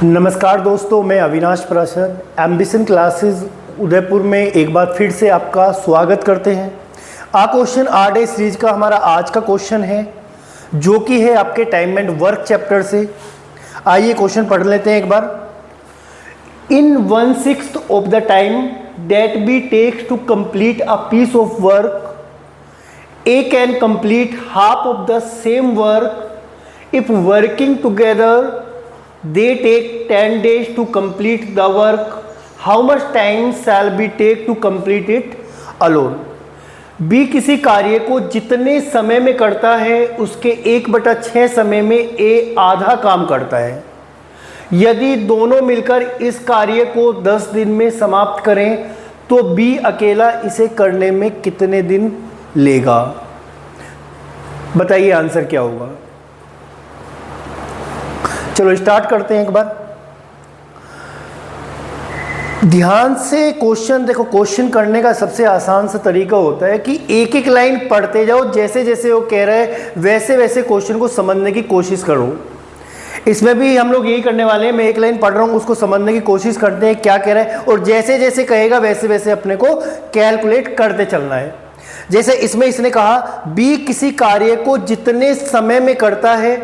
नमस्कार दोस्तों, मैं अविनाश प्रसाद एम्बिशन क्लासेस उदयपुर में एक बार फिर से आपका स्वागत करते हैं। क्वेश्चन आर डे सीरीज का हमारा आज का क्वेश्चन है जो कि है आपके टाइम एंड वर्क चैप्टर से। आइए क्वेश्चन पढ़ लेते हैं एक बार। In 1/6 of the time that B takes to complete a piece of work, A can complete half of the same work if working together they take 10 days to complete the work. How much time shall be take to complete it alone? B किसी कार्य को जितने समय में करता है उसके 1/6 समय में A आधा काम करता है। यदि दोनों मिलकर इस कार्य को 10 दिन में समाप्त करें तो B अकेला इसे करने में कितने दिन लेगा? बताइए आंसर क्या होगा। चलो स्टार्ट करते हैं एक बार। ध्यान से क्वेश्चन देखो। क्वेश्चन करने का सबसे आसान सा तरीका होता है कि एक एक लाइन पढ़ते जाओ, जैसे जैसे वो कह रहा है वैसे वैसे क्वेश्चन को समझने की कोशिश करो। इसमें भी हम लोग यही करने वाले हैं। मैं एक लाइन पढ़ रहा हूँ, उसको समझने की कोशिश करते हैं क्या कह रहा है, और जैसे जैसे कहेगा वैसे वैसे अपने को कैलकुलेट करते चलना है। जैसे इसमें इसने कहा बी किसी कार्य को जितने समय में करता है।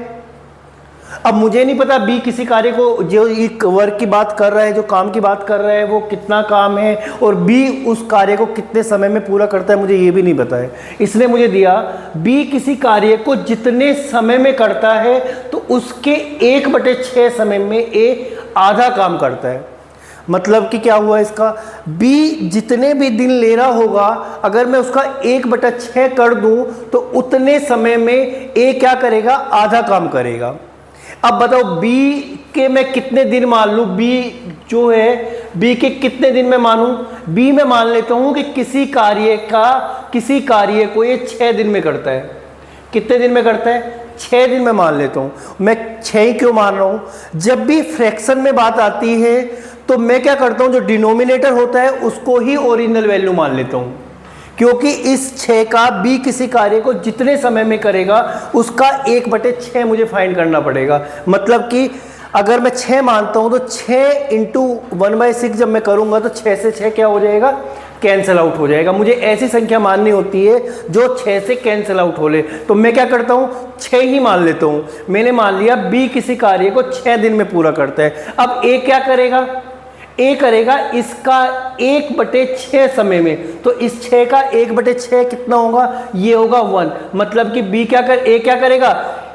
अब मुझे नहीं पता बी किसी कार्य को, जो एक वर्क की बात कर रहा है, जो काम की बात कर रहा है, वो कितना काम है और बी उस कार्य को कितने समय में पूरा करता है, मुझे ये भी नहीं पता है। इसने मुझे दिया बी किसी कार्य को जितने समय में करता है तो उसके 1/6 समय में ए आधा काम करता है। मतलब कि क्या हुआ इसका, बी जितने भी दिन ले रहा होगा अगर मैं उसका 1/6 कर दूं तो उतने समय में ए क्या करेगा, आधा काम करेगा। अब बताओ बी के मैं कितने दिन मान लूँ, बी जो है बी के कितने दिन में मानूं। बी में मान लेता हूं कि किसी कार्य को ये 6 दिन में करता है। कितने दिन में करता है? 6 दिन में मान लेता हूं। मैं 6 ही क्यों मान रहा हूं? जब भी फ्रैक्शन में बात आती है तो मैं क्या करता हूं, जो डिनोमिनेटर होता है उसको ही ओरिजिनल वैल्यू मान लेता हूं, क्योंकि इस 6 का बी किसी कार्य को जितने समय में करेगा उसका 1/6 मुझे फाइंड करना पड़ेगा। मतलब कि अगर मैं 6 मानता हूं तो 6 × 1/6 जब मैं करूंगा तो 6 से 6 क्या हो जाएगा, कैंसिल आउट हो जाएगा। मुझे ऐसी संख्या माननी होती है जो 6 से कैंसिल आउट हो ले। तो मैं क्या करता हूं, 6 ही मान लेता हूं। मैंने मान लिया बी किसी कार्य को 6 दिन में पूरा करता है। अब ए क्या करेगा, ए करेगा इसका 1/6 समय में। तो इस 6 का 1/6 कितना होगा, ये होगा 1। मतलब कि बी क्या कर, ए क्या करेगा,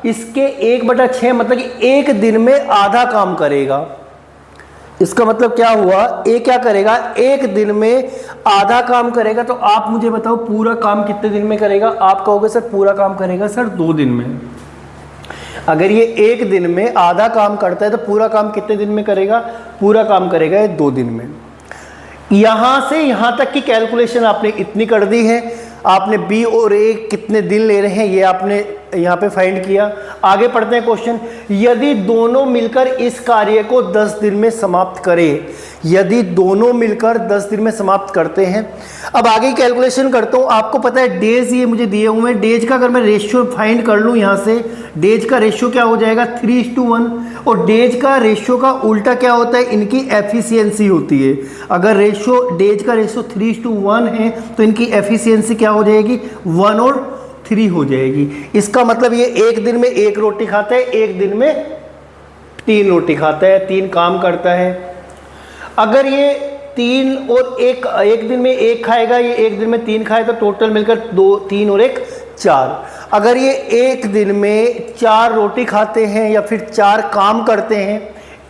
इसके 1/6 मतलब कि 1 दिन में आधा काम करेगा। इसका मतलब क्या हुआ, ए क्या करेगा, 1 दिन में आधा काम करेगा। तो आप मुझे बताओ पूरा काम कितने दिन में करेगा? आप कहोगे सर पूरा काम करेगा सर 2 दिन में। अगर ये 1 दिन में आधा काम करता है तो पूरा काम कितने दिन में करेगा? पूरा काम करेगा ये 2 दिन में। यहां से यहां तक की कैलकुलेशन आपने इतनी कर दी है। आपने बी और ए कितने दिन ले रहे हैं ये आपने यहाँ पे फाइंड किया। आगे पढ़ते हैं क्वेश्चन। यदि दोनों मिलकर इस कार्य को 10 दिन में समाप्त करें, यदि दोनों मिलकर 10 दिन में समाप्त करते हैं। अब आगे कैलकुलेशन करता हूँ। आपको पता है डेज ये मुझे दिए हुए हैं। डेज का अगर मैं रेशियो फाइंड कर लूँ यहाँ से, डेज का रेशियो क्या हो जाएगा, 3:1। और डेज का रेशियो का उल्टा क्या होता है, इनकी एफिशिएंसी होती है। अगर डेज का रेशियो 3:1 है तो इनकी एफिशिएंसी क्या हो जाएगी, 1 और 3 हो जाएगी। इसका मतलब ये 1 दिन में 1 रोटी खाता है, 1 दिन में 3 रोटी खाता है, 3 काम करता है। अगर ये 3 और 1 दिन में 1 खाएगा, ये 1 दिन में 3 खाए तो टोटल मिलकर 2, 3 और 1 4। अगर ये 1 दिन में 4 रोटी खाते हैं या फिर 4 काम करते हैं,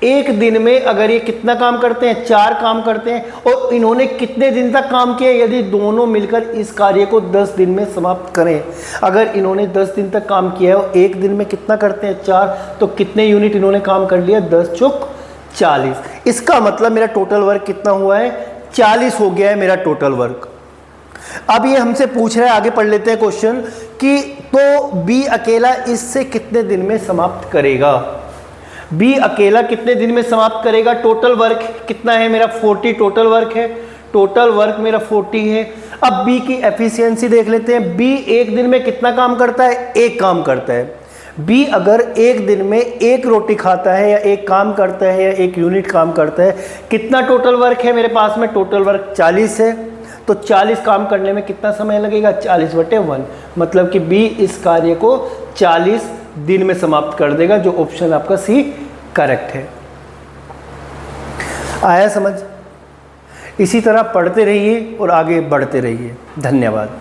1 दिन में अगर ये कितना काम करते हैं, 4 काम करते हैं, और इन्होंने कितने दिन तक काम किया, यदि दोनों मिलकर इस कार्य को 10 दिन में समाप्त करें। अगर इन्होंने 10 दिन तक काम किया है और 1 दिन में कितना करते हैं, 4, तो कितने यूनिट इन्होंने काम कर लिया, 10 चौक 40। इसका मतलब मेरा टोटल वर्क कितना हुआ है, 40 हो गया है मेरा टोटल वर्क। अब ये हमसे पूछ रहा है, आगे पढ़ लेते हैं क्वेश्चन, कि तो बी अकेला इससे कितने दिन में समाप्त करेगा। बी अकेला कितने दिन में समाप्त करेगा। टोटल वर्क कितना है मेरा, 40 टोटल वर्क है। टोटल वर्क मेरा 40 है। अब बी की एफिशिएंसी देख लेते हैं। बी 1 दिन में कितना काम करता है, 1 काम करता है। बी अगर एक दिन में एक रोटी खाता है या एक काम करता है या एक यूनिट काम करता है, कितना टोटल वर्क है मेरे पास में? टोटल वर्क 40 है, तो 40 काम करने में कितना समय लगेगा? 40/1, मतलब कि बी इस कार्य को 40 दिन में समाप्त कर देगा, जो ऑप्शन आपका सी करेक्ट है। आया समझ? इसी तरह पढ़ते रहिए और आगे बढ़ते रहिए। धन्यवाद।